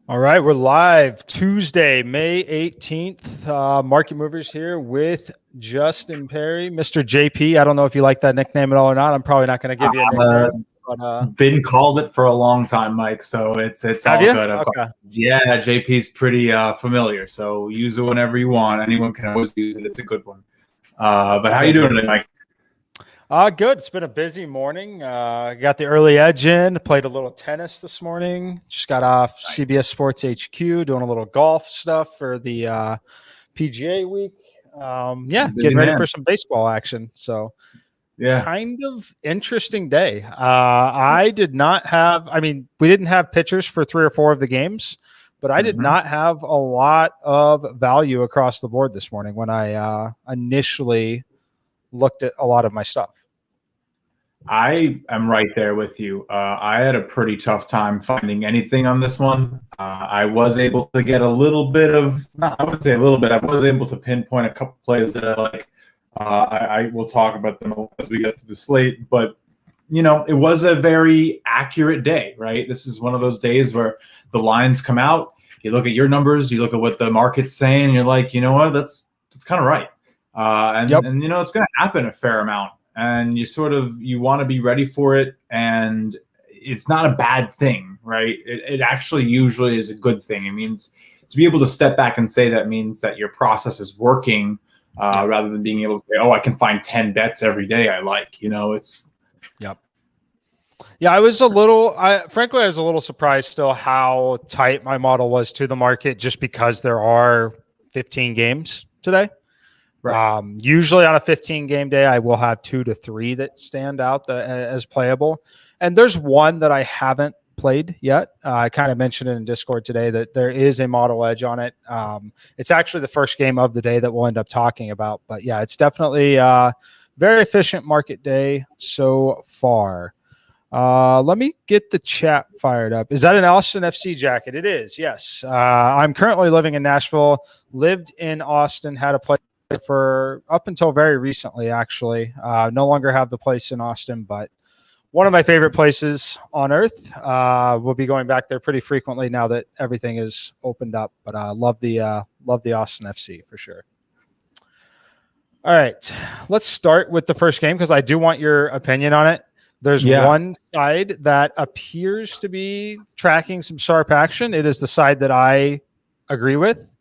All right, we're live Tuesday, May 18th. Market Movers here with Justin Perri, Mr. JP. I don't know if you like that nickname at all or not. I'm probably not going to give you a nickname. But, Been called it for a long time, Mike. So it's have all you? good. Okay. Yeah, JP's pretty familiar. So use it whenever you want. Anyone can always use it. It's a good one. But how you doing today, Mike? Good. It's been a busy morning. Got the early edge in. Played a little tennis this morning. Just got off CBS Sports HQ, doing a little golf stuff for the PGA week. Getting ready for some baseball action. So. Yeah. Kind of interesting day. We didn't have pitchers for 3 or 4 of the games, but I did not have a lot of value across the board this morning when I initially looked at a lot of my stuff. I am right there with you. I had a pretty tough time finding anything on this one. I was able to get a little bit of, I would say a little bit, I was able to pinpoint a couple plays that I like. I will talk about them as we get to the slate, but it was a very accurate day, right? This is one of those days where the lines come out. You look at your numbers, you look at what the market's saying, and you're like, you know what, that's kind of right. And it's going to happen a fair amount, and you want to be ready for it, and it's not a bad thing, right? It actually usually is a good thing. It means to be able to step back and say that means that your process is working. Rather than being able to say, I can find 10 bets every day I like, it's. Yep. Yeah, I was a little surprised still how tight my model was to the market just because there are 15 games today. Right. Usually on a 15 game day, I will have 2 to 3 that stand out as playable. And there's one that I haven't played yet. I kind of mentioned it in Discord today that there is a model edge on it. It's actually the first game of the day that we'll end up talking about, but yeah, it's definitely a very efficient market day so far. Let me get the chat fired up. Is that an Austin FC jacket? It is. Yes. I'm currently living in Nashville, lived in Austin, had a place for up until very recently, actually. No longer have the place in Austin, but one of my favorite places on earth. We'll be going back there pretty frequently now that everything is opened up. But I love the Austin FC for sure. All right, let's start with the first game because I do want your opinion on it. There's one side that appears to be tracking some sharp action. It is the side that I agree with.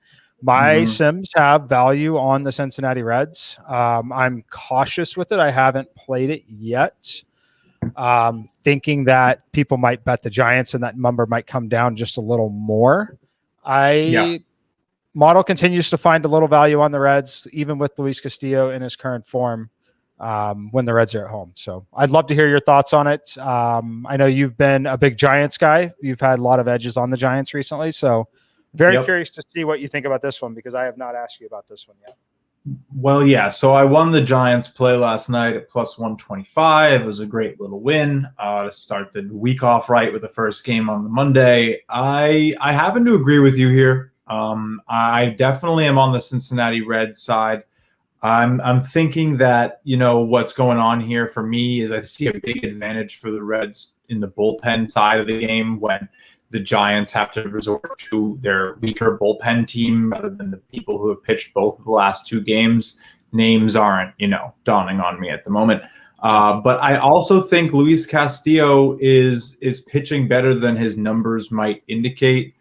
My Sims have value on the Cincinnati Reds. I'm cautious with it. I haven't played it yet. Thinking that people might bet the Giants and that number might come down just a little more. Model continues to find a little value on the Reds, even with Luis Castillo in his current form when the Reds are at home. So I'd love to hear your thoughts on it. I know you've been a big Giants guy. You've had a lot of edges on the Giants recently. So very curious to see what you think about this one because I have not asked you about this one yet. Well, yeah. So I won the Giants play last night at plus 125. It was a great little win to start the week off right with the first game on the Monday. I happen to agree with you here. I definitely am on the Cincinnati Reds side. I'm thinking that what's going on here for me is I see a big advantage for the Reds in the bullpen side of the game when the Giants have to resort to their weaker bullpen team rather than the people who have pitched both of the last 2 games. Names aren't, dawning on me at the moment. But I also think Luis Castillo is pitching better than his numbers might indicate.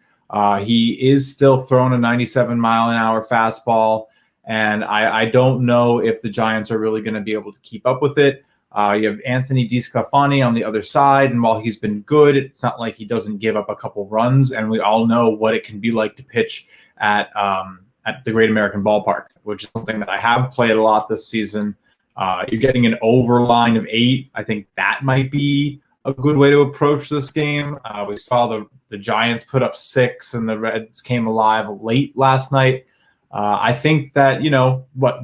He is still throwing a 97-mile-an-hour fastball, and I don't know if the Giants are really going to be able to keep up with it. You have Anthony DeSclafani on the other side, and while he's been good, it's not like he doesn't give up a couple runs, and we all know what it can be like to pitch at the Great American Ballpark, which is something that I have played a lot this season. You're getting an over line of 8. I think that might be a good way to approach this game. We saw the Giants put up 6, and the Reds came alive late last night. I think that,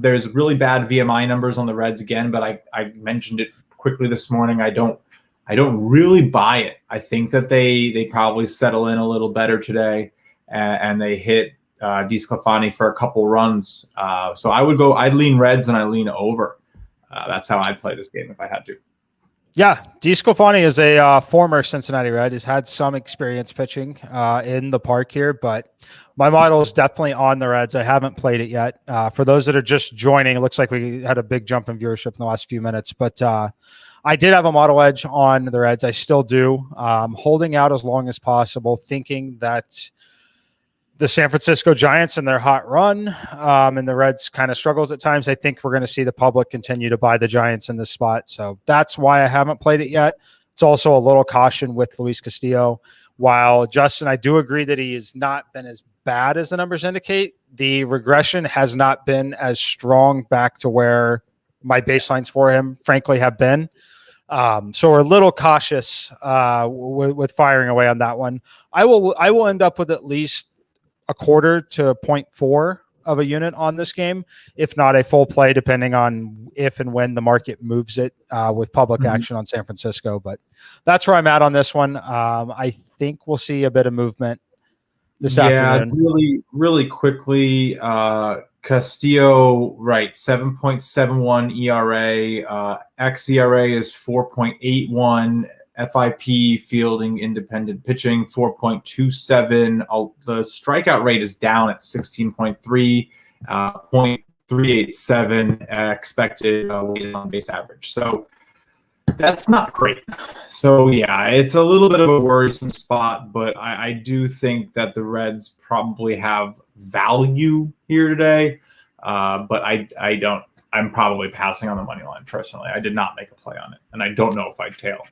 there's really bad VMI numbers on the Reds again, but I mentioned it quickly this morning. I don't really buy it. I think that they probably settle in a little better today and they hit DeSclafani for a couple runs. So I'd lean Reds and I lean over. That's how I'd play this game if I had to. Yeah, DeSclafani is a former Cincinnati Red. He's had some experience pitching in the park here, but my model is definitely on the Reds. I haven't played it yet. For those that are just joining, it looks like we had a big jump in viewership in the last few minutes, but I did have a model edge on the Reds. I still do. Holding out as long as possible, thinking that the San Francisco Giants and their hot run and the Reds kind of struggles at times. I think we're going to see the public continue to buy the Giants in this spot. So that's why I haven't played it yet. It's also a little caution with Luis Castillo. While Justin, I do agree that he has not been as bad as the numbers indicate. The regression has not been as strong back to where my baselines for him, frankly, have been. So we're a little cautious with firing away on that one. I will end up with at least a quarter to 0.4 of a unit on this game, if not a full play, depending on if and when the market moves it with public action on San Francisco. But that's where I'm at on this one. I think we'll see a bit of movement this afternoon. Really quickly. Castillo, right, 7.71 ERA. xERA is 4.81. FIP, fielding, independent pitching, 4.27. The strikeout rate is down at 16.3, 0.387 expected weighted on base average. So that's not great. So yeah, it's a little bit of a worrisome spot, but I do think that the Reds probably have value here today. But I don't. I'm probably passing on the money line personally. I did not make a play on it, and I don't know if I'd tail.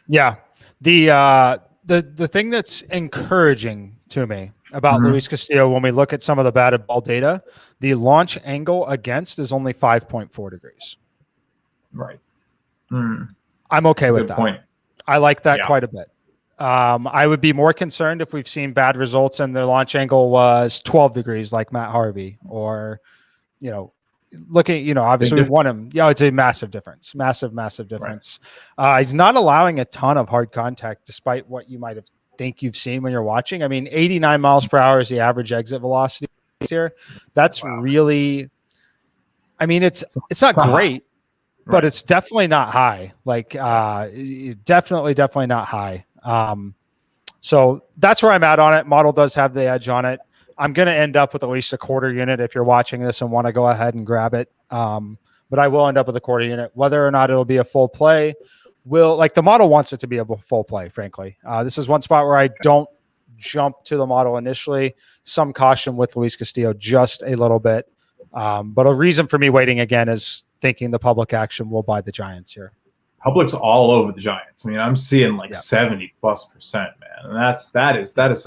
Yeah, the thing that's encouraging to me about Luis Castillo when we look at some of the batted ball data, the launch angle against is only 5.4 degrees. Right. I'm okay with that. Point. I like that quite a bit. I would be more concerned if we've seen bad results and their launch angle was 12 degrees, like Matt Harvey, or looking, obviously we've won him. Yeah, it's a massive difference. Massive difference. Right. He's not allowing a ton of hard contact, despite what you might have think you've seen when you're watching. I mean, 89 miles per hour is the average exit velocity here. That's really, I mean, it's not great, but it's definitely not high. Like, definitely not high. So that's where I'm at on it. Model does have the edge on it. I'm going to end up with at least a quarter unit if you're watching this and want to go ahead and grab it. But I will end up with a quarter unit. Whether or not it'll be a full play, the model wants it to be a full play, frankly. This is one spot where I don't jump to the model initially. Some caution with Luis Castillo, just a little bit. But a reason for me waiting again is thinking the public action will buy the Giants here. Public's all over the Giants. I mean, I'm seeing 70+%, man, and that is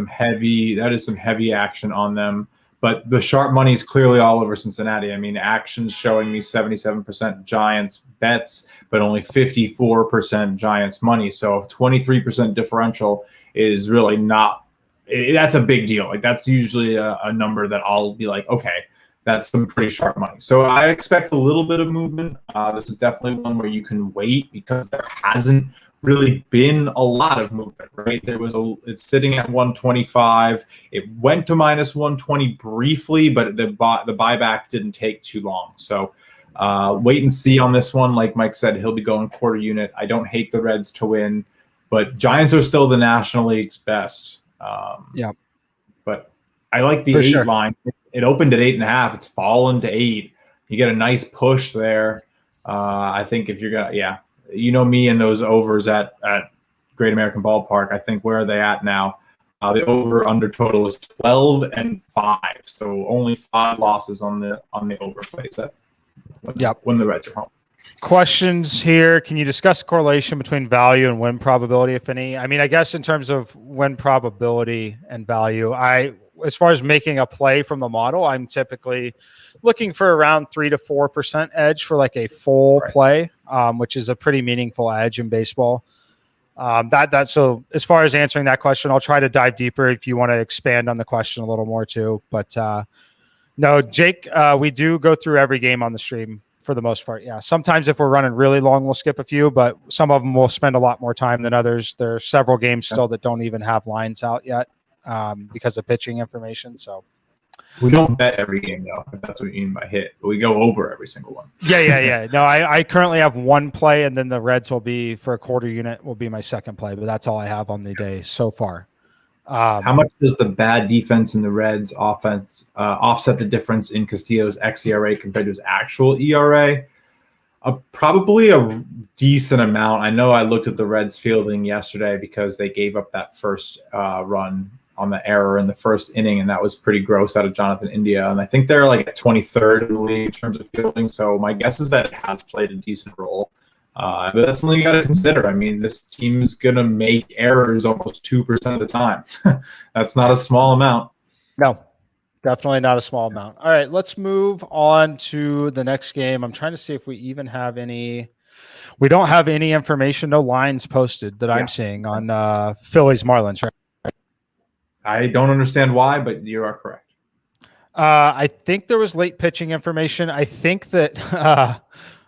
some heavy action on them. But the sharp money is clearly all over Cincinnati. I mean, action's showing me 77% Giants bets, but only 54% Giants money. So 23% differential is really not. That's a big deal. Like, that's usually a number that I'll be like, okay, that's some pretty sharp money. So I expect a little bit of movement. This is definitely one where you can wait because there hasn't really been a lot of movement, right? It's sitting at 125. It went to minus 120 briefly, but the buyback didn't take too long. So wait and see on this one. Like Mike said, he'll be going quarter unit. I don't hate the Reds to win, but Giants are still the National League's best. But I like the 8 line. It opened at 8.5. It's fallen to 8. You get a nice push there. I think if you're gonna, me and those overs at Great American Ballpark. I think where are they at now? The over under total is 12-5. So only 5 losses on the over plays when the Reds are home. Questions here. Can you discuss the correlation between value and win probability, if any? I mean, I guess in terms of win probability and value, as far as making a play from the model, I'm typically looking for around 3 to 4% edge for like a full play, which is a pretty meaningful edge in baseball. So as far as answering that question, I'll try to dive deeper if you want to expand on the question a little more too. But no, Jake, we do go through every game on the stream for the most part. Yeah. Sometimes if we're running really long, we'll skip a few, but some of them will spend a lot more time than others. There are several games still that don't even have lines out yet. Because of pitching information. So We don't bet every game though, if that's what you mean by hit. But we go over every single one. Yeah. No, I currently have one play, and then the Reds will be for a quarter unit will be my second play, but that's all I have on the day so far. How much does the bad defense in the Reds offense offset the difference in Castillo's xERA compared to his actual ERA? Probably a decent amount. I know I looked at the Reds fielding yesterday because they gave up that first run on the error in the first inning, and that was pretty gross out of Jonathan India. And I think they're like at 23rd in the league in terms of fielding. So my guess is that it has played a decent role. But that's something you got to consider. I mean, this team is going to make errors almost 2% of the time. That's not a small amount. No, definitely not a small amount. All right, let's move on to the next game. I'm trying to see if we even have any. We don't have any information, no lines posted that I'm seeing on Phillies Marlins, right? I don't understand why, but you are correct. I think there was late pitching information. I think that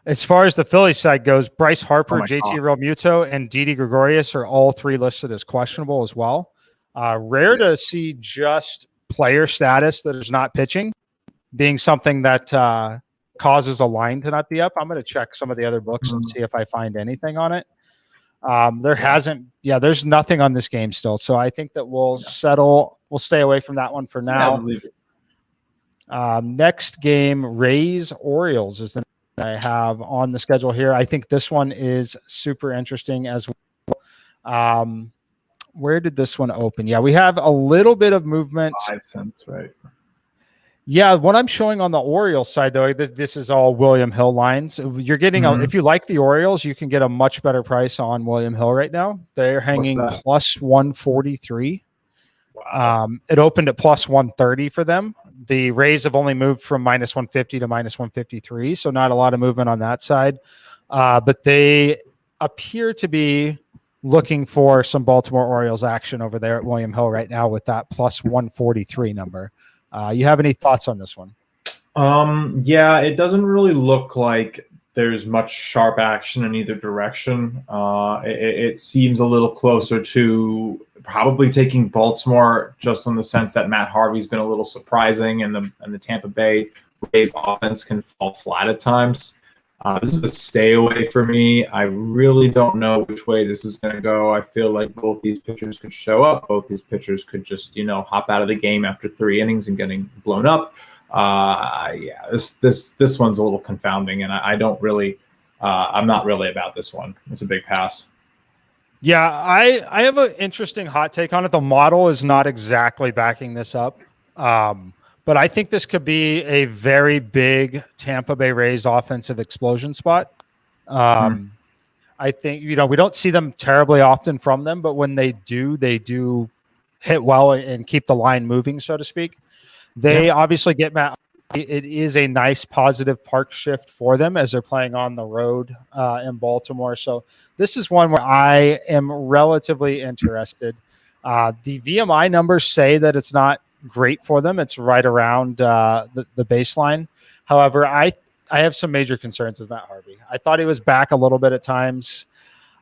as far as the Phillies side goes, Bryce Harper, JT Realmuto, and Didi Gregorius are all three listed as questionable as well. Rare to see just player status that is not pitching being something that causes a line to not be up. I'm going to check some of the other books and see if I find anything on it. There's nothing on this game still. So I think that we'll stay away from that one for now. Next game, Rays Orioles is the I have on the schedule here. I think this one is super interesting as well. Where did this one open? Yeah, we have a little bit of movement. 5 cents, right? Yeah, what I'm showing on the Orioles side, though, this is all William Hill lines. You're getting if you like the Orioles, you can get a much better price on William Hill right now. They're hanging plus 143. Wow. It opened at plus 130 for them. The Rays have only moved from minus 150 to minus 153, so not a lot of movement on that side. But they appear to be looking for some Baltimore Orioles action over there at William Hill right now with that plus 143 number. You have any thoughts on this one? Yeah, it doesn't really look like there's much sharp action in either direction. It seems a little closer to probably taking Baltimore, just in the sense that Matt Harvey's been a little surprising, and the Tampa Bay Rays offense can fall flat at times. This is a stay away for me. I really don't know which way this is going to go. I feel like both these pitchers could show up. Both these pitchers could just, hop out of the game after 3 innings and getting blown up. This one's a little confounding, and I don't really, I'm not really about this one. It's a big pass. Yeah, I have an interesting hot take on it. The model is not exactly backing this up. But I think this could be a very big Tampa Bay Rays offensive explosion spot. I think, we don't see them terribly often from them, but when they do hit well and keep the line moving, so to speak. They obviously get Matt. It is a nice positive park shift for them as they're playing on the road in Baltimore. So this is one where I am relatively interested. The VMI numbers say that it's not great for them. It's right around the baseline. However, I have some major concerns with Matt Harvey. I thought he was back a little bit at times.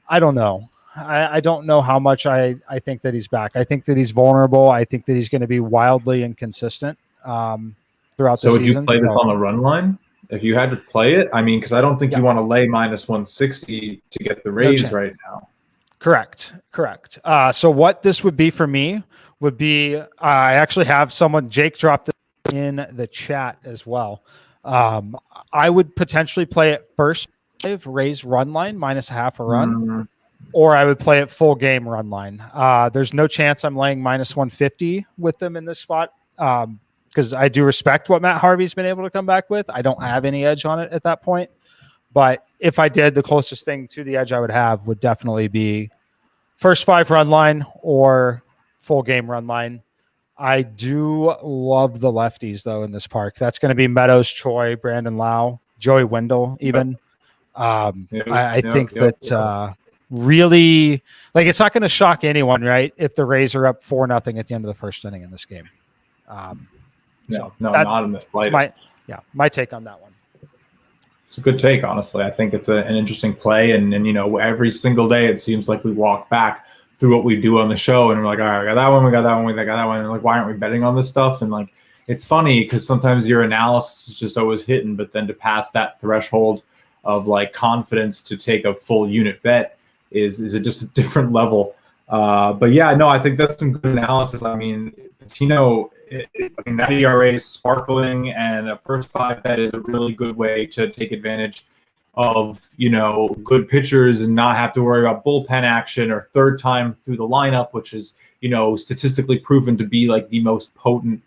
I don't know. I don't know how much I think that he's back. I think that he's vulnerable. I think that he's going to be wildly inconsistent throughout the season. So would you play this on the run line? If you had to play it? I mean, because I don't think you want to lay minus 160 to get the Rays right now. Correct. So what this would be for me would be, I actually have someone, Jake dropped it in the chat as well. I would potentially play it first, Rays run line minus half a run, or I would play it full game run line. There's no chance I'm laying minus 150 with them in this spot because I do respect what Matt Harvey's been able to come back with. I don't have any edge on it at that point. But if I did, the closest thing to the edge I would have would definitely be first 5 run line or full game run line. I do love the lefties, though, in this park. That's going to be Meadows, Choi, Brandon Lau, Joey Wendell, even. I think that really, like, it's not going to shock anyone, right, if the Rays are up 4-0 at the end of the first inning in this game. Not in the slightest. My take on that one. It's a good take, honestly. I think it's an interesting play, and every single day it seems like we walk back through what we do on the show, and we're like, all right, we got that one, we got that one, we got that one, and like, why aren't we betting on this stuff? And like, it's funny because sometimes your analysis is just always hitting, but then to pass that threshold of like confidence to take a full unit bet is just a different level. But yeah, no, I think that's some good analysis. I mean, Patino, I mean, that ERA is sparkling, and a first five bet is a really good way to take advantage of, you know, good pitchers and not have to worry about bullpen action or third time through the lineup, which is, you know, statistically proven to be like the most potent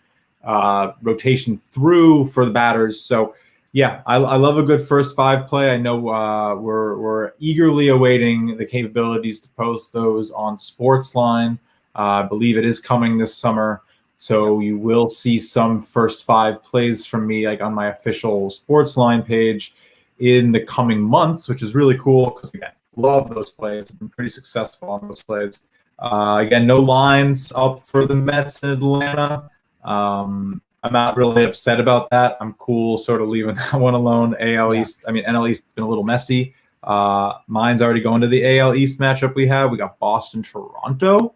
rotation through for the batters. So yeah, I love a good first five play. I know we're eagerly awaiting the capabilities to post those on Sportsline. I believe it is coming this summer. So you will see some first five plays from me like on my official Sportsline page in the coming months, which is really cool because, again, love those plays. I've been pretty successful on those plays. Again, no lines up for the Mets in Atlanta. I'm not really upset about that. I'm cool sort of leaving that one alone. AL East, I mean, NL East has been a little messy. Mine's already going to the AL East matchup we have. We got Boston, Toronto.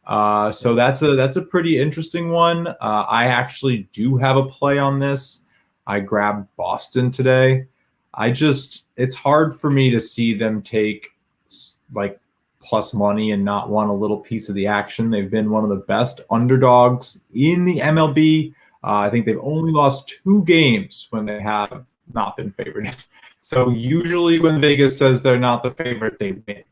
So that's a pretty interesting one. I actually do have a play on this. I grabbed Boston today. It's hard for me to see them take like plus money and not want a little piece of the action. They've been one of the best underdogs in the MLB. I think they've only lost 2 games when they have not been favored. So usually when Vegas says they're not the favorite, they win.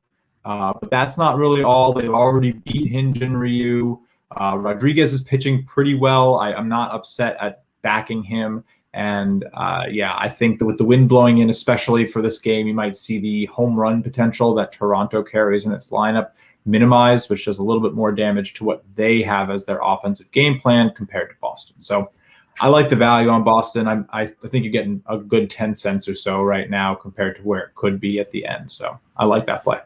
But that's not really all. They've already beat Hinge and Ryu. Rodriguez is pitching pretty well. I'm not upset at backing him. And yeah, I think that with the wind blowing in, especially for this game, you might see the home run potential that Toronto carries in its lineup minimized, which does a little bit more damage to what they have as their offensive game plan compared to Boston. So I like the value on Boston. I think you're getting a good 10 cents or so right now compared to where it could be at the end. So I like that play.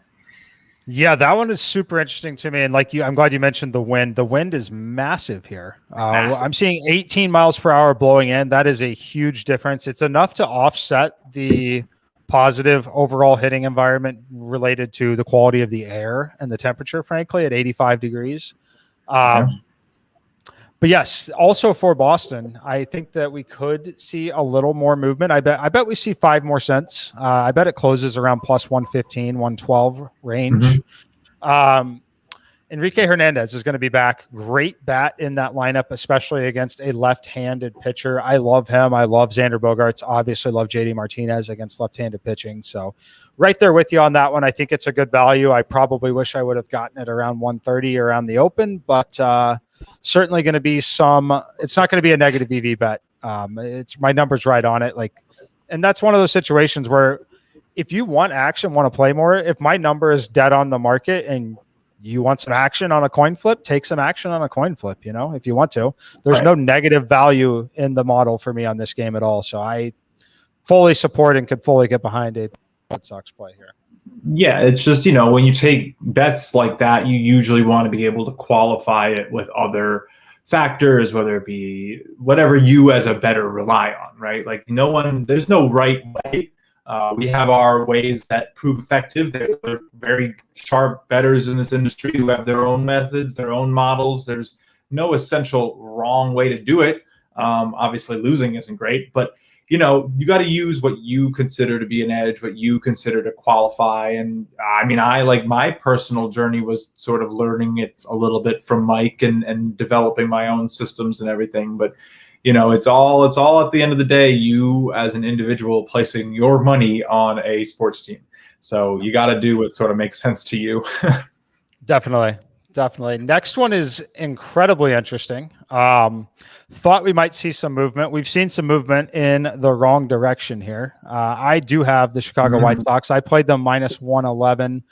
Yeah, that one is super interesting to me. And like you, I'm glad you mentioned the wind. The wind is massive here. I'm seeing 18 miles per hour blowing in. That is a huge difference. It's enough to offset the positive overall hitting environment related to the quality of the air and the temperature, frankly, at 85 degrees. But yes, also for Boston, I think that we could see a little more movement. I bet we see 5 more cents. I bet it closes around plus 115, 112 range. Enrique Hernandez is going to be back. Great bat in that lineup, especially against a left-handed pitcher. I love him. I love Xander Bogaerts. Obviously love JD Martinez against left-handed pitching. So right there with you on that one. I think it's a good value. I probably wish I would have gotten it around 130 around the open, but certainly going to be it's not going to be a negative EV bet. It's my number's right on it. And that's one of those situations where if you want action, want to play more, if my number is dead on the market and you want some action on a coin flip, take some action on a coin flip, if you want to. There's no negative value in the model for me on this game at all. So I fully support and could fully get behind a Red Sox play here. Yeah, it's just, when you take bets like that, you usually want to be able to qualify it with other factors, whether it be whatever you as a bettor rely on, right? Like there's no right way. We have our ways that prove effective. There's other very sharp bettors in this industry who have their own methods, their own models. There's no essential wrong way to do it. Obviously, losing isn't great, but you got to use what you consider to be an edge, what you consider to qualify. And I mean, my personal journey was sort of learning it a little bit from Mike and developing my own systems and everything. But it's all at the end of the day, you as an individual placing your money on a sports team. So you got to do what sort of makes sense to you. Definitely. Next one is incredibly interesting. Thought we might see some movement. We've seen some movement in the wrong direction here. I do have the Chicago White Sox. I played them minus 111,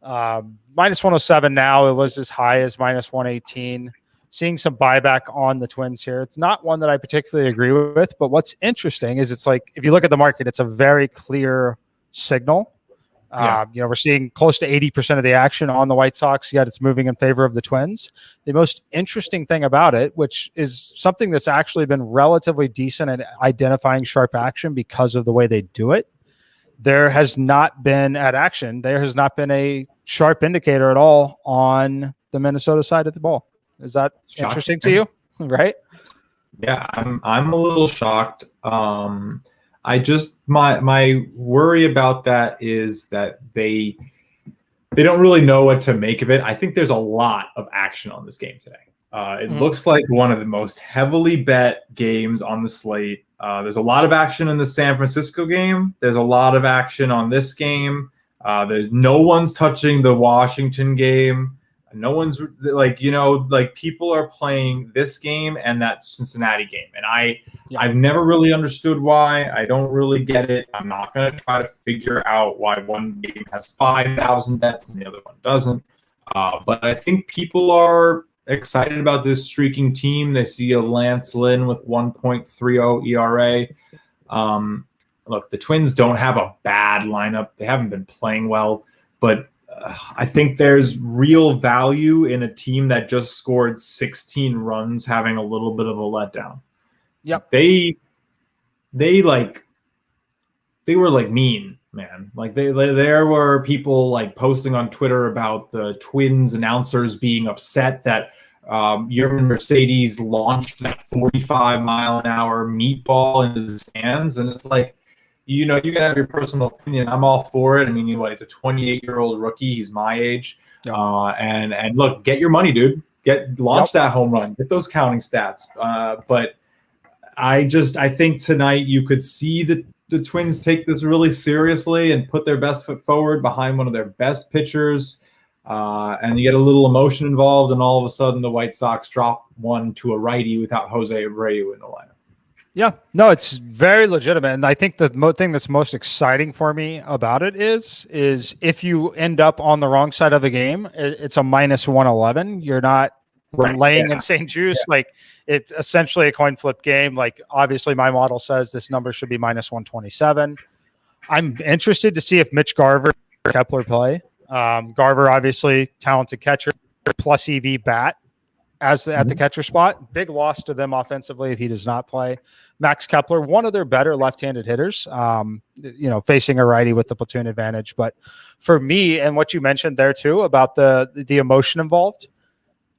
minus 107 now. It was as high as minus 118. Seeing some buyback on the Twins here. It's not one that I particularly agree with, but what's interesting is it's like, if you look at the market, it's a very clear signal. We're seeing close to 80% of the action on the White Sox, yet it's moving in favor of the Twins. The most interesting thing about it, which is something that's actually been relatively decent at identifying sharp action because of the way they do it, there has not been a sharp indicator at all on the Minnesota side of the ball. Is that interesting to you? Right? Yeah, I'm a little shocked. I just my worry about that is that they don't really know what to make of it. I think there's a lot of action on this game today. It looks like one of the most heavily bet games on the slate. There's a lot of action in the San Francisco game. There's a lot of action on this game. There's no one's touching the Washington game. No one's like people are playing this game and that Cincinnati game. And I've never really understood why. I don't really get it. I'm not going to try to figure out why one game has 5,000 bets and the other one doesn't. But I think people are excited about this streaking team. They see a Lance Lynn with 1.30 ERA. Look, the Twins don't have a bad lineup. They haven't been playing well, but I think there's real value in a team that just scored 16 runs having a little bit of a letdown. Yep. They were like mean, man. Like there were people like posting on Twitter about the Twins announcers being upset that Yerman Mercedes launched that 45-mile-an-hour meatball into the stands, and it's like, you can have your personal opinion. I'm all for it. I mean, he's a 28-year-old rookie. He's my age. Yep. And look, get your money, dude. Launch that home run. Get those counting stats. But I think tonight you could see the Twins take this really seriously and put their best foot forward behind one of their best pitchers. And you get a little emotion involved, and all of a sudden the White Sox drop one to a righty without Jose Abreu in the lineup. Yeah, no, it's very legitimate. And I think the thing that's most exciting for me about it is if you end up on the wrong side of the game, it's a minus 111. You're not laying insane juice. Yeah. Like, it's essentially a coin flip game. Like, obviously my model says this number should be minus 127. I'm interested to see if Mitch Garver or Kepler play. Garver, obviously talented catcher, plus EV bat at the catcher spot. Big loss to them offensively if he does not play. Max Kepler, one of their better left-handed hitters, facing a righty with the platoon advantage. But for me, and what you mentioned there too about the emotion involved,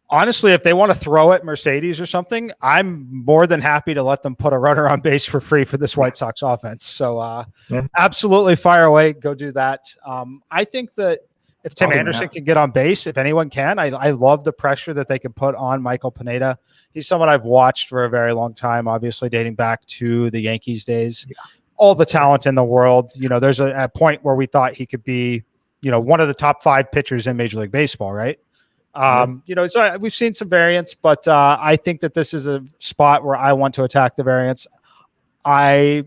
honestly, if they want to throw at Mercedes or something, I'm more than happy to let them put a runner on base for free for this White Sox offense. So absolutely fire away. Go do that. I think that if Tim Anderson can get on base, if anyone can, I love the pressure that they can put on Michael Pineda. He's someone I've watched for a very long time, obviously dating back to the Yankees days. Yeah. All the talent in the world. There's a point where we thought he could be, one of the top 5 pitchers in Major League Baseball, right? So we've seen some variance, but I think that this is a spot where I want to attack the variance. I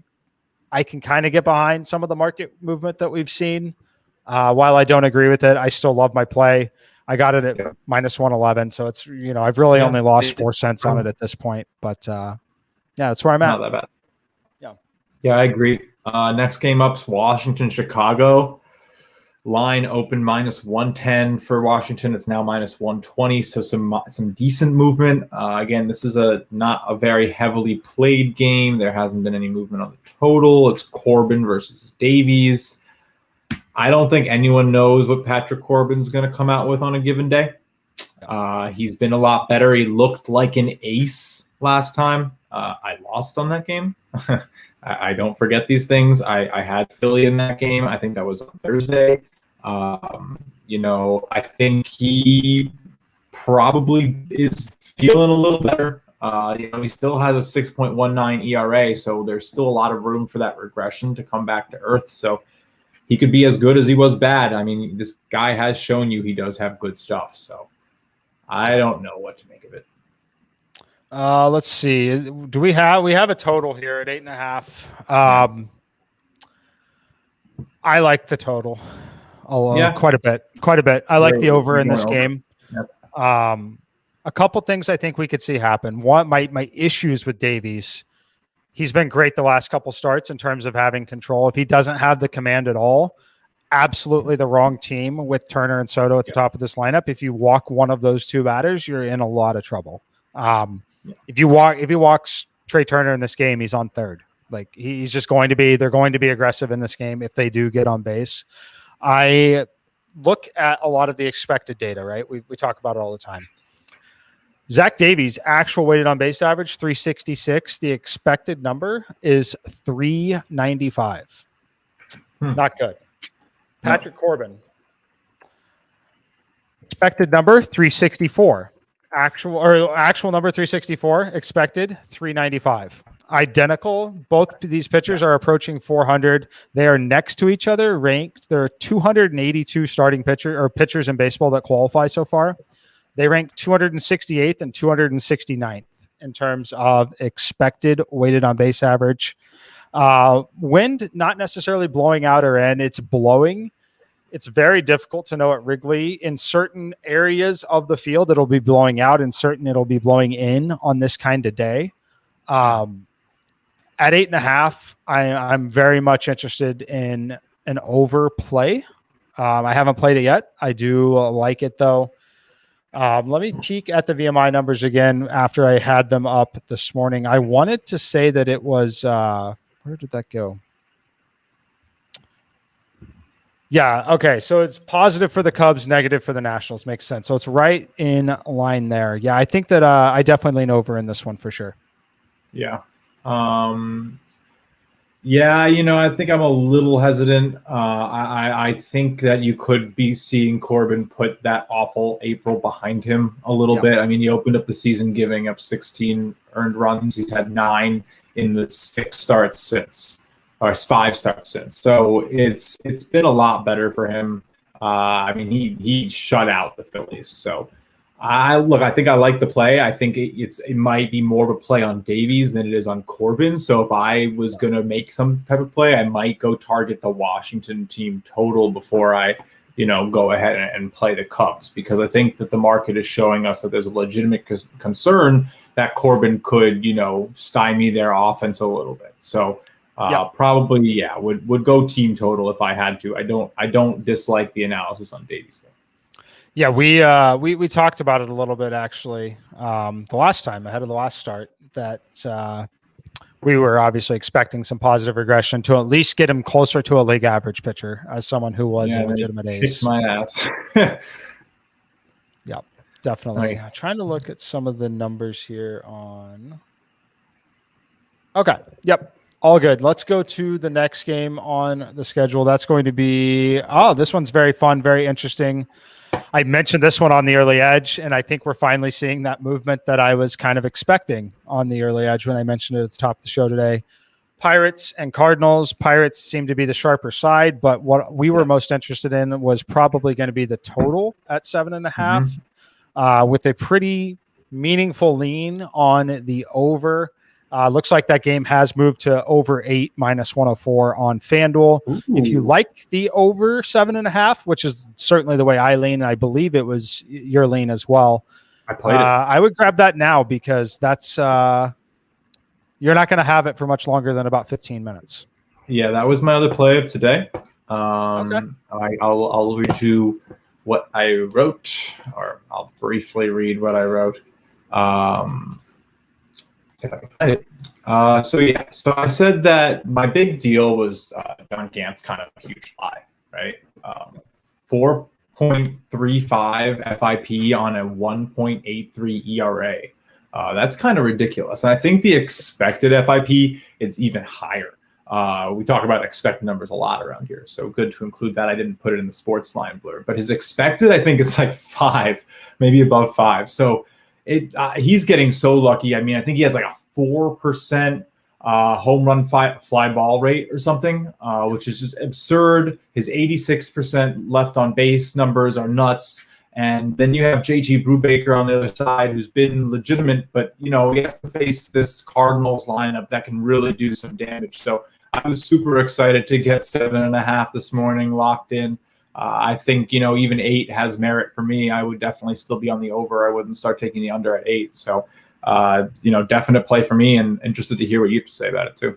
can kind of get behind some of the market movement that we've seen. While I don't agree with it, I still love my play. I got it at minus 111. So it's, I've really only lost 4 cents on it at this point, but that's where I'm at. Not that bad. Yeah, I agree. Next game up's Washington, Chicago. Line open minus 110 for Washington. It's now minus 120. So some decent movement. Again, this is not a very heavily played game. There hasn't been any movement on the total. It's Corbin versus Davies. I don't think anyone knows what Patrick Corbin's going to come out with on a given day. He's been a lot better. He looked like an ace last time. I lost on that game. I don't forget these things. I had Philly in that game. I think that was on Thursday. I think he probably is feeling a little better. He still has a 6.19 ERA, so there's still a lot of room for that regression to come back to earth. So he could be as good as he was bad. I mean, this guy has shown you he does have good stuff. So I don't know what to make of it. Let's see. Do we have a total here at 8.5? I like the total. Quite a bit. I like the over in this game. Yep. A couple things I think we could see happen. One, my issues with Davies. He's been great the last couple starts in terms of having control. If he doesn't have the command at all, absolutely the wrong team with Turner and Soto at the top of this lineup. If you walk one of those 2 batters, you're in a lot of trouble. If he walks Trey Turner in this game, he's on third. Like, he's just they're going to be aggressive in this game if they do get on base. I look at a lot of the expected data, right? We talk about it all the time. Zach Davies, actual weighted on base average, 366. The expected number is 395. Not good. Patrick Corbin, expected number, 364. Actual number, 364. Expected, 395. Identical. Both these pitchers are approaching 400. They are next to each other, ranked. There are 282 starting pitchers in baseball that qualify so far. They rank 268th and 269th in terms of expected weighted on base average. Wind not necessarily blowing out or in, it's blowing. It's very difficult to know at Wrigley. In certain areas of the field, it'll be blowing out, and certain it'll be blowing in on this kind of day. At 8.5, I'm very much interested in an over play. I haven't played it yet. I do like it though. Let me peek at the VMI numbers again after I had them up this morning. I wanted to say that it was where did that go? Yeah, okay. So it's positive for the Cubs, negative for the Nationals. Makes sense. So it's right in line there. Yeah, I think that I definitely lean over in this one for sure. Yeah. Yeah, I think I'm a little hesitant. I think that you could be seeing Corbin put that awful April behind him a little bit. I mean, he opened up the season giving up 16 earned runs. He's had 9 in the 5 starts since. So it's been a lot better for him. I mean, he shut out the Phillies. So I think I like the play. I think it might be more of a play on Davies than it is on Corbin. So if I was going to make some type of play, I might go target the Washington team total before I, go ahead and play the Cubs, because I think that the market is showing us that there's a legitimate concern that Corbin could, stymie their offense a little bit. So probably, would go team total if I had to. I don't dislike the analysis on Davies though. Yeah, we talked about it a little bit actually the last time ahead of the last start that we were obviously expecting some positive regression to at least get him closer to a league average pitcher as someone who was a legitimate ace. Kicked my ass. Yep, definitely. I'm trying to look at some of the numbers here on. Okay. Yep. All good. Let's go to the next game on the schedule. That's going to be, this one's very fun, very interesting. I mentioned this one on the early edge, and I think we're finally seeing that movement that I was kind of expecting on the early edge when I mentioned it at the top of the show today. Pirates and Cardinals. Pirates seem to be the sharper side, but what we were most interested in was probably going to be the total at 7.5, with a pretty meaningful lean on the over. Looks like that game has moved to over 8 minus 104 on FanDuel. Ooh. If you like the over 7.5, which is certainly the way I lean, and I believe it was your lean as well. I played it. I would grab that now because that's you're not going to have it for much longer than about 15 minutes. Yeah, that was my other play of today. Okay. I'll read you what I wrote, or I'll briefly read what I wrote. If I can find it. So I said that my big deal was John Gant's kind of a huge lie, right? 4.35 FIP on a 1.83 ERA. That's kind of ridiculous. And I think the expected FIP is even higher. We talk about expected numbers a lot around here, so good to include that. I didn't put it in the sports line blur, but his expected, I think, is like 5, maybe above 5. So he's getting so lucky. I mean, I think he has like a 4% home run fly ball rate or something, which is just absurd. His 86% left on base numbers are nuts. And then you have JG Brubaker on the other side, who's been legitimate, but he has to face this Cardinals lineup that can really do some damage. So I was super excited to get 7.5 this morning locked in. I think, even 8 has merit for me. I would definitely still be on the over. I wouldn't start taking the under at 8. So, definite play for me, and interested to hear what you have to say about it too.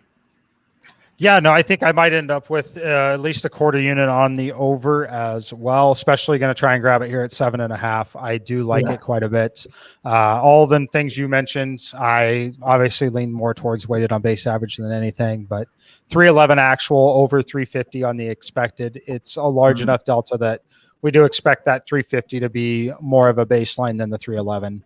Yeah, no, I think I might end up with at least a quarter unit on the over as well, especially going to try and grab it here at 7.5. I do like it quite a bit. All the things you mentioned, I obviously lean more towards weighted on base average than anything, but 311 actual, over 350 on the expected. It's a large enough delta that we do expect that 350 to be more of a baseline than the 311.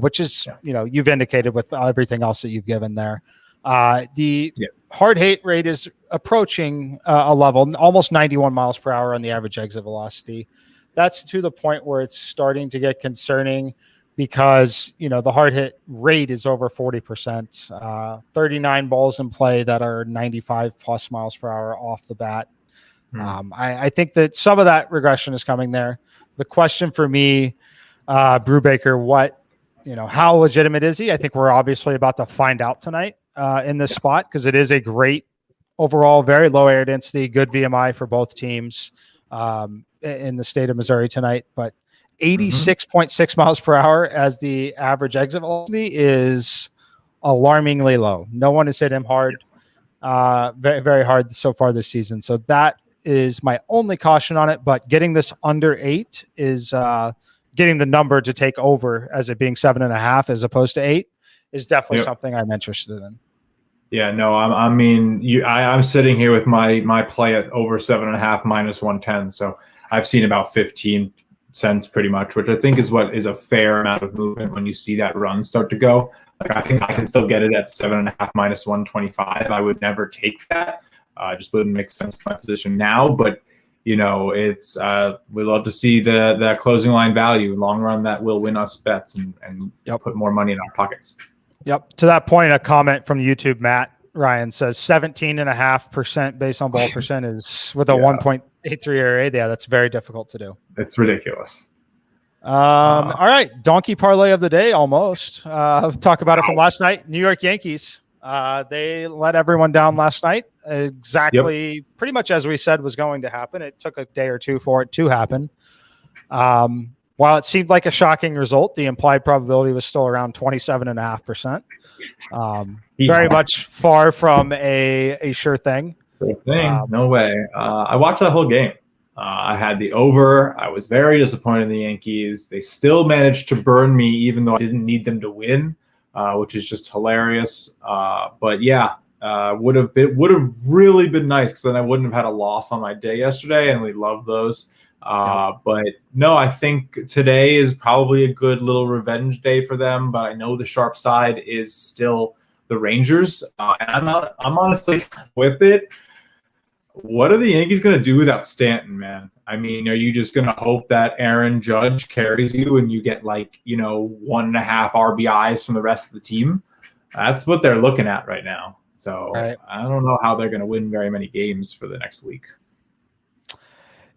which is, you've indicated with everything else that you've given there. The hard hit rate is approaching a level, almost 91 miles per hour on the average exit velocity. That's to the point where it's starting to get concerning because, the hard hit rate is over 40%, 39 balls in play that are 95 plus miles per hour off the bat. I think that some of that regression is coming there. The question for me, Brubaker, how legitimate is he? I think we're obviously about to find out tonight in this spot, because it is a great overall, very low air density, good VMI for both teams in the state of Missouri tonight. But 86.6 miles per hour as the average exit velocity is alarmingly low. No one has hit him hard, very, very hard so far this season. So that is my only caution on it. But getting this under 8 is getting the number to take over as it being 7.5 as opposed to 8 is definitely something I'm interested in. Yeah, no, I'm sitting here with my play at over 7.5 minus 110. So I've seen about 15 cents pretty much, which I think is what is a fair amount of movement when you see that run start to go. Like, I think I can still get it at 7.5 minus 125. I would never take that. Just wouldn't make sense for my position now. But it's we love to see the closing line value long run that will win us bets and put more money in our pockets. Yep. To that point, a comment from YouTube, Matt Ryan says 17.5% based on ball percent is with a 1.83 ERA. Yeah, that's very difficult to do. It's ridiculous. All right. Donkey parlay of the day almost. Talk about it from last night. New York Yankees. They let everyone down last night. Exactly pretty much as we said was going to happen. It took a day or two for it to happen. While it seemed like a shocking result, the implied probability was still around 27.5%. Very much far from a sure thing. No way. I watched that whole game. I had the over. I was very disappointed in the Yankees. They still managed to burn me, even though I didn't need them to win, which is just hilarious. But yeah, would have really been nice, because then I wouldn't have had a loss on my day yesterday, and we love those. But no, I think today is probably a good little revenge day for them. But I know the sharp side is still the Rangers, and I'm honestly with it. What are the Yankees going to do without Stanton, man? I mean, are you just going to hope that Aaron Judge carries you and you get 1.5 RBIs from the rest of the team? That's what they're looking at right now. So I don't know how they're going to win very many games for the next week.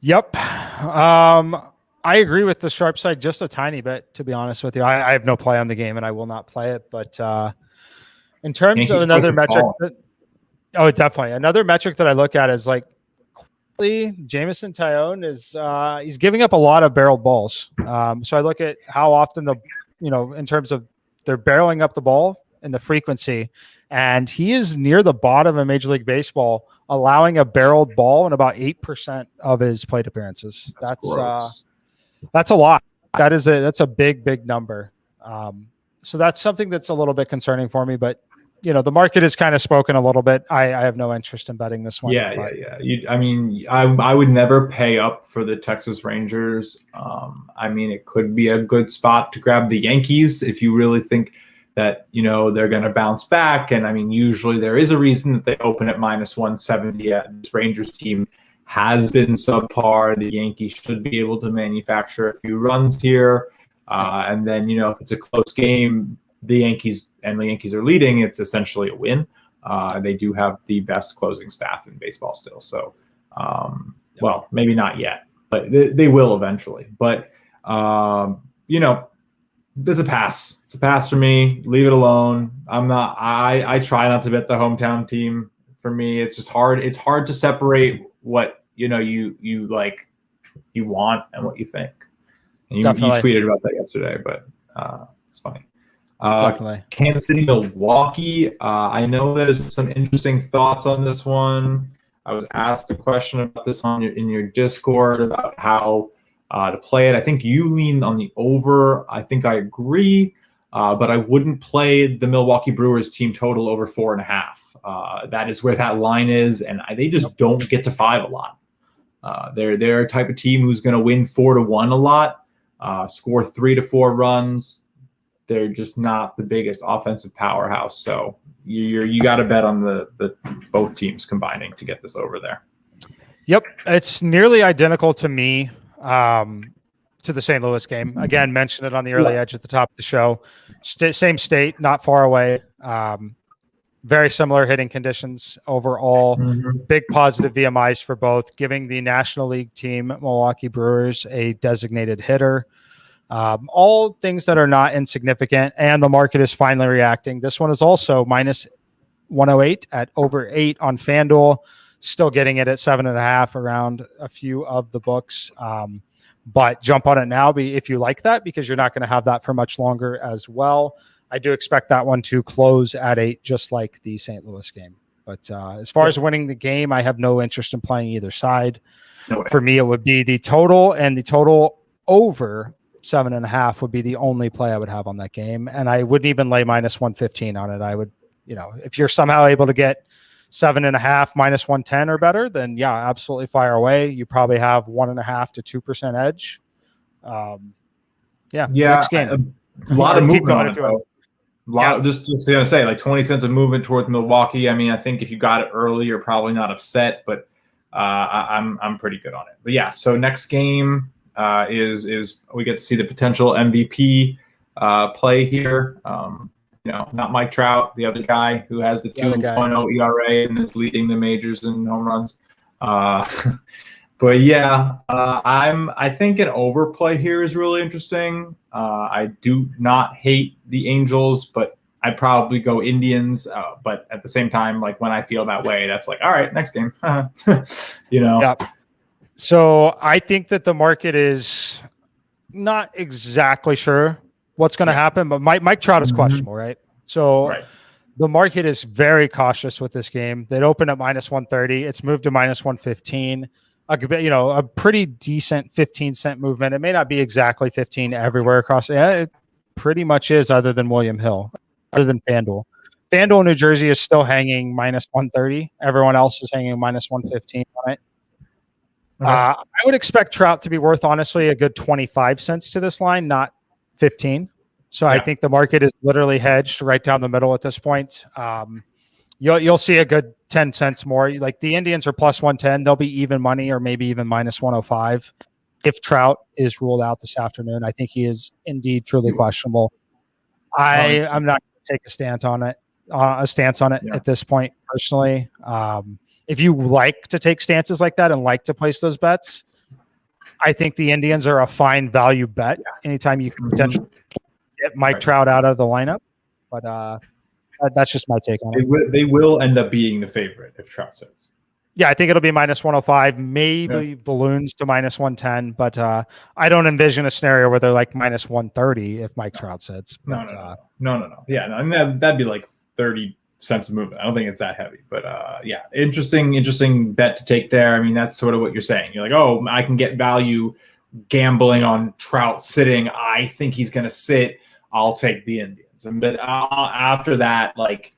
Yep. I agree with the sharp side just a tiny bit, to be honest with you. I have no play on the game and I will not play it. But in terms Yankees of another metric, definitely. Another metric that I look at is Jameson Taillon is he's giving up a lot of barreled balls. So I look at how often in terms of they're barreling up the ball and the frequency, and he is near the bottom of Major League Baseball, allowing a barreled ball in about 8% of his plate appearances. That's a lot. That's a big number. So that's something that's a little bit concerning for me, but the market has kind of spoken a little bit. I have no interest in betting this one. Yeah. I would never pay up for the Texas Rangers. It could be a good spot to grab the Yankees if you really think that, they're going to bounce back. And usually there is a reason that they open at minus 170. This Rangers team has been subpar. The Yankees should be able to manufacture a few runs here. And then, if it's a close game, the Yankees are leading, it's essentially a win. They do have the best closing staff in baseball still. So, well, maybe not yet, but they will eventually. But, there's a pass. It's a pass for me. Leave it alone. I try not to bet the hometown team. For me, it's just hard. It's hard to separate what, you want and what you think. And you tweeted about that yesterday, but it's funny. Definitely. Kansas City, Milwaukee. I know there's some interesting thoughts on this one. I was asked a question about this in your Discord about how to play it. I think you lean on the over. I think I agree, but I wouldn't play the Milwaukee Brewers team total over 4.5. That is where that line is, and they just don't get to 5 a lot. They're a type of team who's going to win 4-1 a lot, score 3 to 4 runs. they're just not the biggest offensive powerhouse. So you got to bet on the both teams combining to get this over there. Yep, it's nearly identical to me to the St. Louis game. Again, mentioned it on the early edge at the top of the show. Same state, not far away. Very similar hitting conditions overall. Big positive VMIs for both, giving the National League team, Milwaukee Brewers, a designated hitter. All things that are not insignificant, and the market is finally reacting. This one is also minus 108 at over 8 on FanDuel. Still getting it at 7.5 around a few of the books. But jump on it now if you like that, because you're not going to have that for much longer as well. I do expect that one to close at 8, just like the St. Louis game. But as far as winning the game, I have no interest in playing either side. For me, it would be the total, and the total over 7.5 would be the only play I would have on that game. And I wouldn't even lay minus 115 on it. I would, if you're somehow able to get 7.5 minus 110 or better, then yeah, absolutely fire away. You probably have 1.5 to 2% edge. Next game. A lot of movement on it, though. Just gonna say, like 20 cents of movement towards Milwaukee. I mean, I think if you got it early, you're probably not upset, but I'm pretty good on it. But yeah, so next game is we get to see the potential MVP play here. Not Mike Trout, the other guy who has the 2.0 ERA and is leading the majors in home runs. But yeah, I think an overplay here is really interesting. I do not hate the Angels, but I'd probably go Indians. But at the same time, like when I feel that way, that's like, all right, next game. Yeah. So I think that the market is not exactly sure what's going to happen, but Mike Trout is questionable, right? So the market is very cautious with this game. They'd open at minus 130. It's moved to minus 115. A pretty decent 15-cent movement. It may not be exactly 15 everywhere across. Yeah, it pretty much is, other than William Hill, other than FanDuel. FanDuel, New Jersey is still hanging minus 130. Everyone else is hanging minus 115 on it. I would expect Trout to be worth, honestly, a good 25 cents to this line, not 15. So I think the market is literally hedged right down the middle at this point. You'll see a good 10 cents more. Like the Indians are plus 110. They'll be even money, or maybe even minus 105 if Trout is ruled out this afternoon. I think he is indeed truly questionable. I'm not going to take a stance on it at this point, personally. If you like to take stances like that and like to place those bets, I think the Indians are a fine value bet anytime you can potentially get Mike Trout out of the lineup. But that's just my take on it. They will end up being the favorite if Trout sits. Yeah, I think it'll be minus 105, maybe balloons to minus 110. But I don't envision a scenario where they're like minus 130 if Mike Trout sits. No. Yeah, I mean, that'd be like 30 cents of movement. I don't think it's that heavy, but interesting bet to take there. I mean, that's sort of what you're saying. You're like, oh, I can get value gambling on Trout sitting. I think he's going to sit. I'll take the Indians. But after that, like,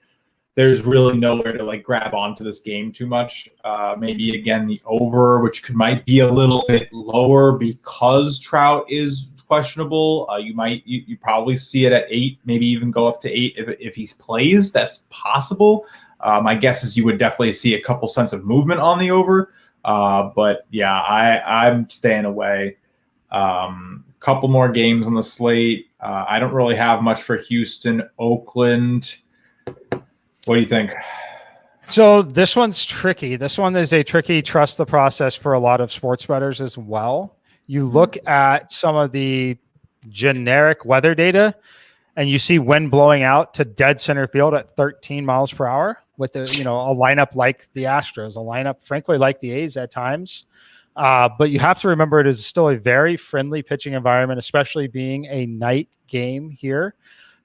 there's really nowhere to like grab onto this game too much. Maybe again the over, which might be a little bit lower because Trout is questionable. You probably see it at 8, maybe even go up to 8 if he plays. That's possible. My guess is you would definitely see a couple cents of movement on the over. But yeah, I'm staying away. Couple more games on the slate. I don't really have much for Houston, Oakland. What do you think? So this one's tricky. This one is a tricky trust the process for a lot of sports bettors as well. You look at some of the generic weather data and you see wind blowing out to dead center field at 13 miles per hour with a lineup like the Astros, a lineup frankly like the A's at times. But you have to remember it is still a very friendly pitching environment, especially being a night game here.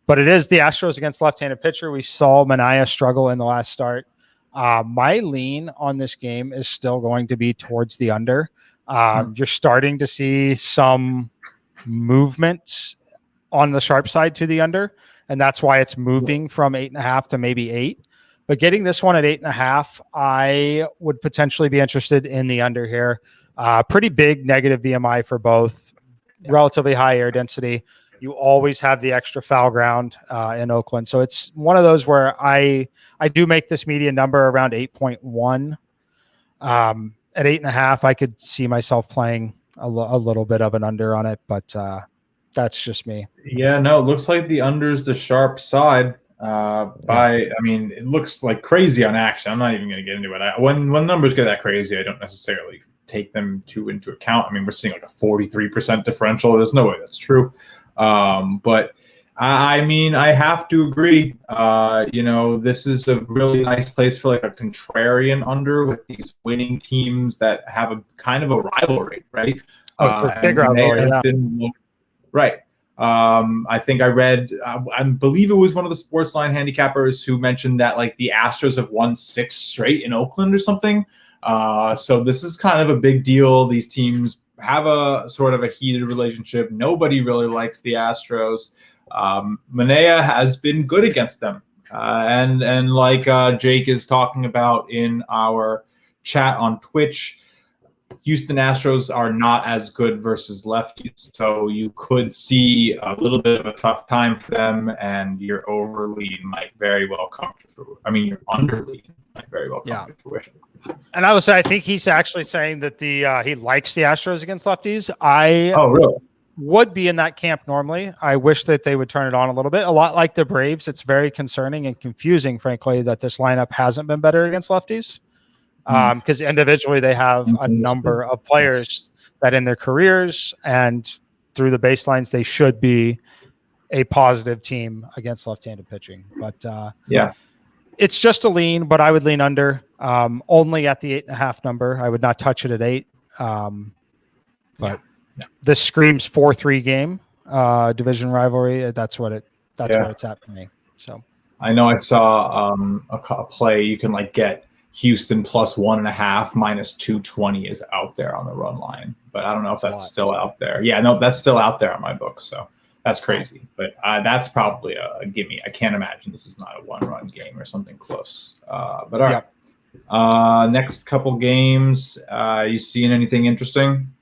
But it is the Astros against left-handed pitcher. We saw Manaea struggle in the last start. My lean on this game is still going to be towards the under. You're starting to see some movement on the sharp side to the under, and that's why it's moving from 8.5 to maybe 8. But getting this one at 8.5, I would potentially be interested in the under here. Pretty big negative VMI for both, relatively high air density. You always have the extra foul ground in Oakland. So it's one of those where I do make this median number around 8.1. At 8.5, I could see myself playing a little bit of an under on it, but that's just me. Yeah, no, it looks like the under's the sharp side. I mean, it looks like crazy on action. I'm not even going to get into it. When numbers get that crazy, I don't necessarily take them into account. I mean, we're seeing like a 43% differential. There's no way that's true. But I mean, I have to agree. This is a really nice place for like a contrarian under with these winning teams that have a kind of a rivalry, right? For big rivalry, yeah. Right. I think I read, I believe it was one of the sports line handicappers who mentioned that like the Astros have won 6 straight in Oakland or something. So this is kind of a big deal. These teams have a sort of a heated relationship. Nobody really likes the Astros. Manea has been good against them. And like Jake is talking about in our chat on Twitch, Houston Astros are not as good versus lefties. So you could see a little bit of a tough time for them, and your overlead might very well come to fruition. I mean, your underlead might very well come to fruition. And I would say, I think he's actually saying that he likes the Astros against lefties. Really? Would be in that camp normally. I wish that they would turn it on a little bit. A lot like the Braves, it's very concerning and confusing, frankly, that this lineup hasn't been better against lefties. Because individually they have a number of players that in their careers and through the baselines, they should be a positive team against left-handed pitching. But it's just a lean, but I would lean under only at the 8.5 number. I would not touch it at 8. This screams 4-3 game, division rivalry. That's what it's at for me. So I know I saw a play you can like get Houston plus 1.5 minus 220 is out there on the run line, but I don't know if that's still out there. Yeah, no, that's still out there on my book. So that's crazy, but that's probably a gimme. I can't imagine this is not a 1-run game or something close. But all right. Next couple games, you seeing anything interesting?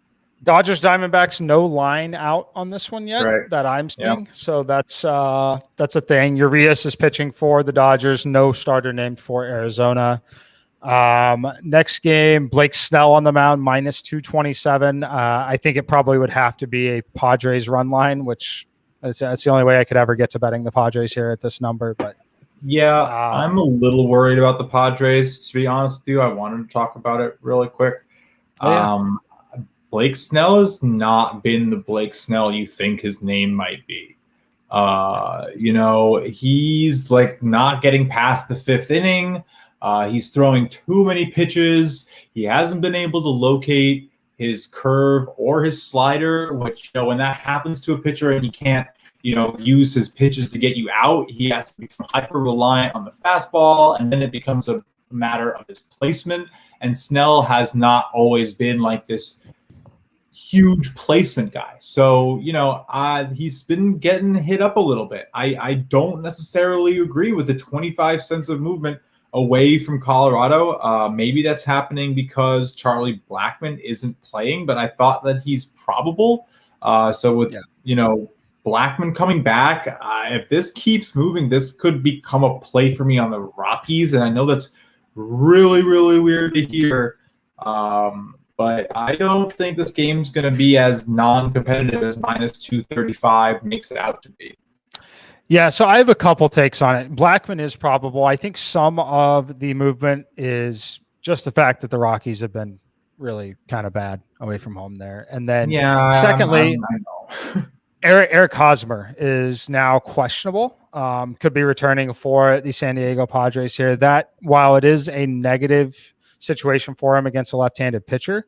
Dodgers Diamondbacks, no line out on this one yet that I'm seeing. So that's a thing. Urias is pitching for the Dodgers, no starter named for Arizona. Next game, Blake Snell on the mound, minus 227. I think it probably would have to be a Padres run line, which that's the only way I could ever get to betting the Padres here at this number. But I'm a little worried about the Padres, to be honest with you. I wanted to talk about it really quick. Blake Snell has not been the Blake Snell you think his name might be. He's like not getting past the 5th inning. He's throwing too many pitches. He hasn't been able to locate his curve or his slider, which, when that happens to a pitcher and he can't, use his pitches to get you out, he has to become hyper reliant on the fastball, and then it becomes a matter of his placement. And Snell has not always been like this huge placement guy. So, he's been getting hit up a little bit. I don't necessarily agree with the 25 cents of movement away from Colorado. Maybe that's happening because Charlie Blackmon isn't playing, but I thought that he's probable. So with, Blackmon coming back, if this keeps moving, this could become a play for me on the Rockies. And I know that's really, really weird to hear. But I don't think this game's going to be as non-competitive as minus 235 makes it out to be. Yeah, so I have a couple takes on it. Blackmon is probable. I think some of the movement is just the fact that the Rockies have been really kind of bad away from home there. And then secondly, I know. Eric Hosmer is now questionable. Could be returning for the San Diego Padres here. That, while it is a negative situation for him against a left-handed pitcher,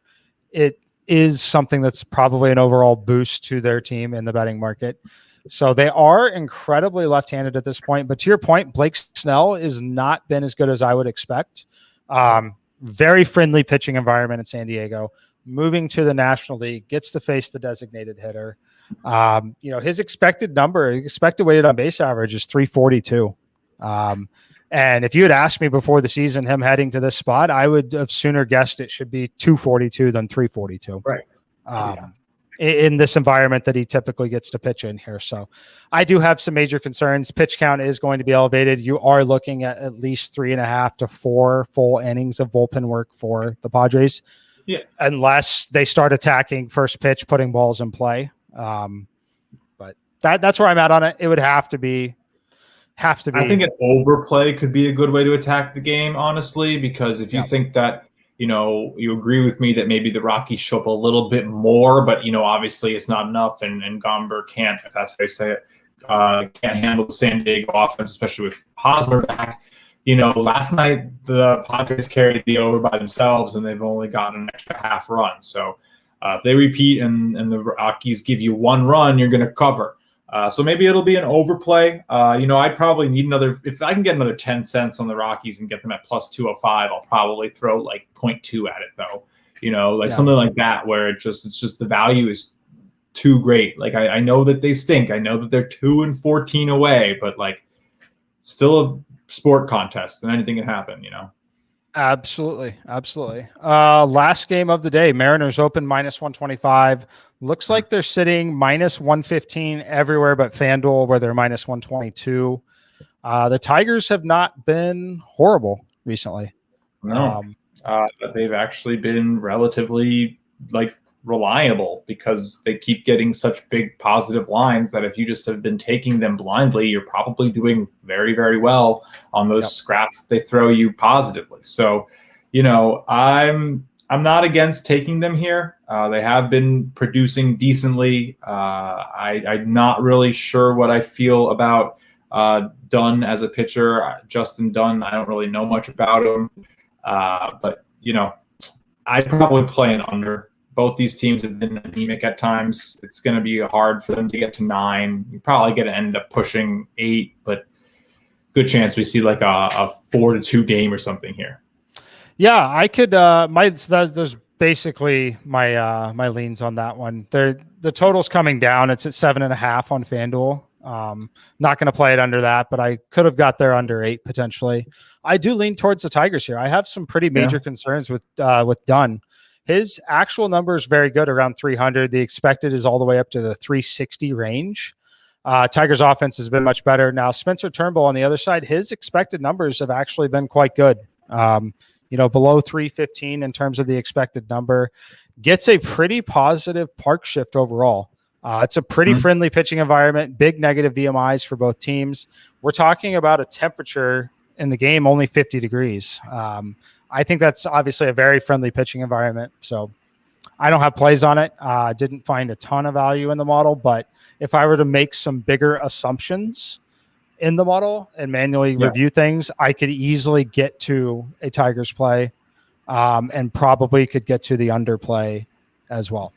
it is something that's probably an overall boost to their team in the betting market. So they are incredibly left-handed at this point. But to your point, Blake Snell has not been as good as I would expect. Very friendly pitching environment in San Diego. Moving to the National League, gets to face the designated hitter. His expected weighted on base average is 342. And if you had asked me before the season, him heading to this spot, I would have sooner guessed it should be 242 than 342. Right. in this environment that he typically gets to pitch in here. So I do have some major concerns. Pitch count is going to be elevated. You are looking at least 3.5 to 4 full innings of bullpen work for the Padres. Yeah. Unless they start attacking first pitch, putting balls in play. But that's where I'm at on it. It would have to be. I think an overplay could be a good way to attack the game, honestly, because if you think that, you agree with me that maybe the Rockies show up a little bit more, but, obviously it's not enough, and Gomber can't, if that's how they say it, can't handle the San Diego offense, especially with Hosmer back. Last night the Padres carried the over by themselves, and they've only gotten an extra half run. So if they repeat and the Rockies give you 1 run, you're going to cover. So maybe it'll be an overplay. I'd probably need if I can get another 10 cents on the Rockies and get them at plus 205, I'll probably throw like 0.2 at it though. Something like that, where it's just the value is too great. Like I know that they stink. I know that they're 2-14 away, but like still a sport contest and anything can happen, Absolutely. Last game of the day, Mariners open -125. Looks like they're sitting -115 everywhere but FanDuel, where they're -122. The Tigers have not been horrible recently. No, they've actually been relatively reliable, because they keep getting such big positive lines that if you just have been taking them blindly, you're probably doing very, very well on those scraps that they throw you positively. So, I'm not against taking them here. They have been producing decently. I'm not really sure what I feel about Dunn as a pitcher. Justin Dunn, I don't really know much about him. But, I'd probably play an under. Both these teams have been anemic at times. It's going to be hard for them to get to 9. You're probably going to end up pushing 8, but good chance we see like a 4-2 game or something here. Yeah, I could. There's basically my leans on that one. The total's coming down. It's at 7.5 on FanDuel. Not going to play it under that, but I could have got there under 8 potentially. I do lean towards the Tigers here. I have some pretty major concerns with Dunn. His actual number is very good, around 300. The expected is all the way up to the 360 range. Tigers offense has been much better. Now, Spencer Turnbull on the other side, his expected numbers have actually been quite good. Below 315 in terms of the expected number. Gets a pretty positive park shift overall. It's a pretty friendly pitching environment, big negative VMIs for both teams. We're talking about a temperature in the game only 50 degrees. I think that's obviously a very friendly pitching environment. So I don't have plays on it. Didn't find a ton of value in the model, but if I were to make some bigger assumptions in the model and manually review things, I could easily get to a Tigers play and probably could get to the underplay as well.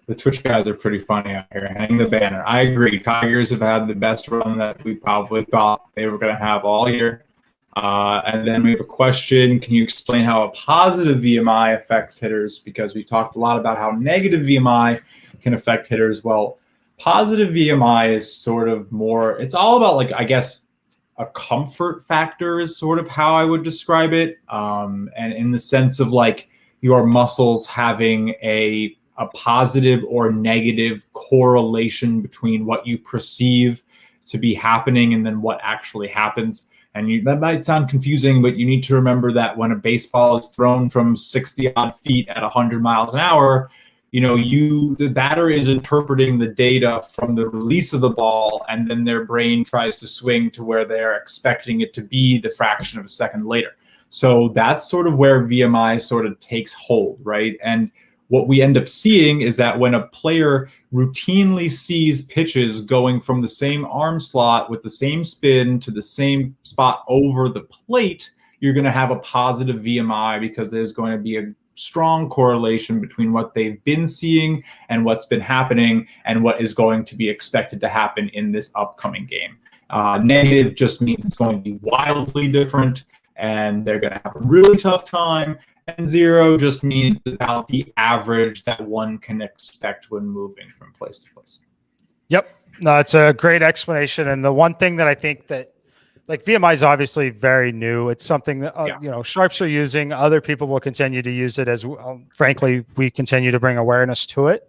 The Twitch guys are pretty funny out here. Hang the banner. I agree. Tigers have had the best run that we probably thought they were going to have all year. And then we have a question. Can you explain how a positive VMI affects hitters? Because we talked a lot about how negative VMI can affect hitters. Well, positive VMI is sort of more, it's all about a comfort factor is sort of how I would describe it. And in the sense of your muscles having a positive or negative correlation between what you perceive to be happening and then what actually happens. And that might sound confusing, but you need to remember that when a baseball is thrown from 60 odd feet at 100 miles an hour, the batter is interpreting the data from the release of the ball, and then their brain tries to swing to where they're expecting it to be the fraction of a second later. So that's sort of where VMI sort of takes hold, right? And what we end up seeing is that when a player routinely sees pitches going from the same arm slot with the same spin to the same spot over the plate, you're going to have a positive VMI, because there's going to be a strong correlation between what they've been seeing and what's been happening and what is going to be expected to happen in this upcoming game. Negative just means it's going to be wildly different and they're going to have a really tough time. And 0 just means about the average that one can expect when moving from place to place. Yep. No, it's a great explanation. And the one thing that I think that VMI is obviously very new. It's something that, sharps are using. Other people will continue to use it as, frankly, we continue to bring awareness to it.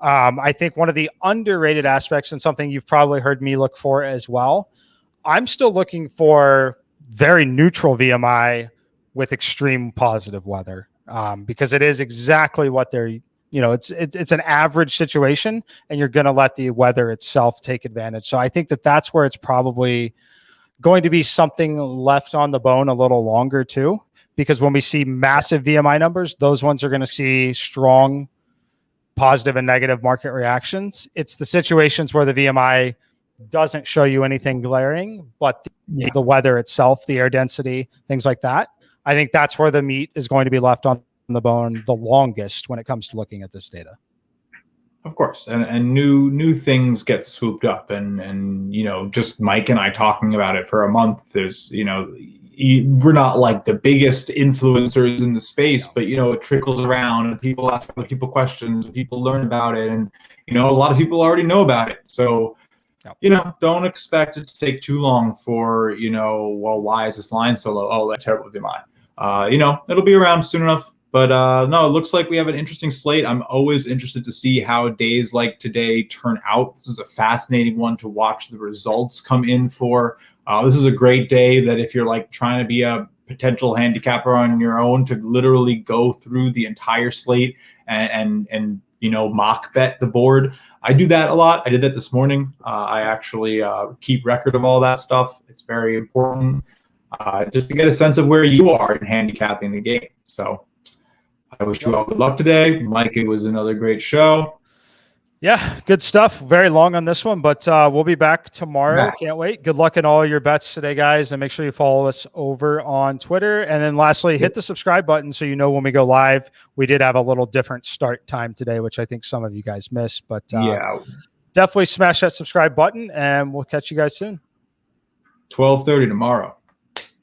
I think one of the underrated aspects, and something you've probably heard me look for as well, I'm still looking for very neutral VMI with extreme positive weather, because it is exactly what they're, it's an average situation, and you're going to let the weather itself take advantage. So I think that that's where it's probably going to be something left on the bone a little longer too, because when we see massive VMI numbers, those ones are going to see strong positive and negative market reactions. It's the situations where the VMI doesn't show you anything glaring, but the weather itself, the air density, things like that, I think that's where the meat is going to be left on the bone the longest when it comes to looking at this data. Of course, and new things get swooped up, and just Mike and I talking about it for a month. There's we're not like the biggest influencers in the space, but it trickles around, and people ask other people questions, and people learn about it, and a lot of people already know about it. So don't expect it to take too long for well, why is this line so low? Oh, that's terrible VMI. It'll be around soon enough. But no, it looks like we have an interesting slate. I'm always interested to see how days like today turn out. This is a fascinating one to watch the results come in for. This is a great day that if you're like trying to be a potential handicapper on your own, to literally go through the entire slate and mock bet the board. I do that a lot. I did that this morning. I actually keep record of all that stuff. It's very important just to get a sense of where you are in handicapping the game. So I wish you all good luck today. Mike, it was another great show. Yeah, good stuff. Very long on this one, but we'll be back tomorrow. Can't wait. Good luck in all your bets today, guys, and make sure you follow us over on Twitter. And then lastly, hit the subscribe button so you know when we go live. We did have a little different start time today, which I think some of you guys missed, but definitely smash that subscribe button, and we'll catch you guys soon. 12:30 tomorrow.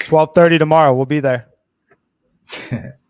12:30 tomorrow. We'll be there.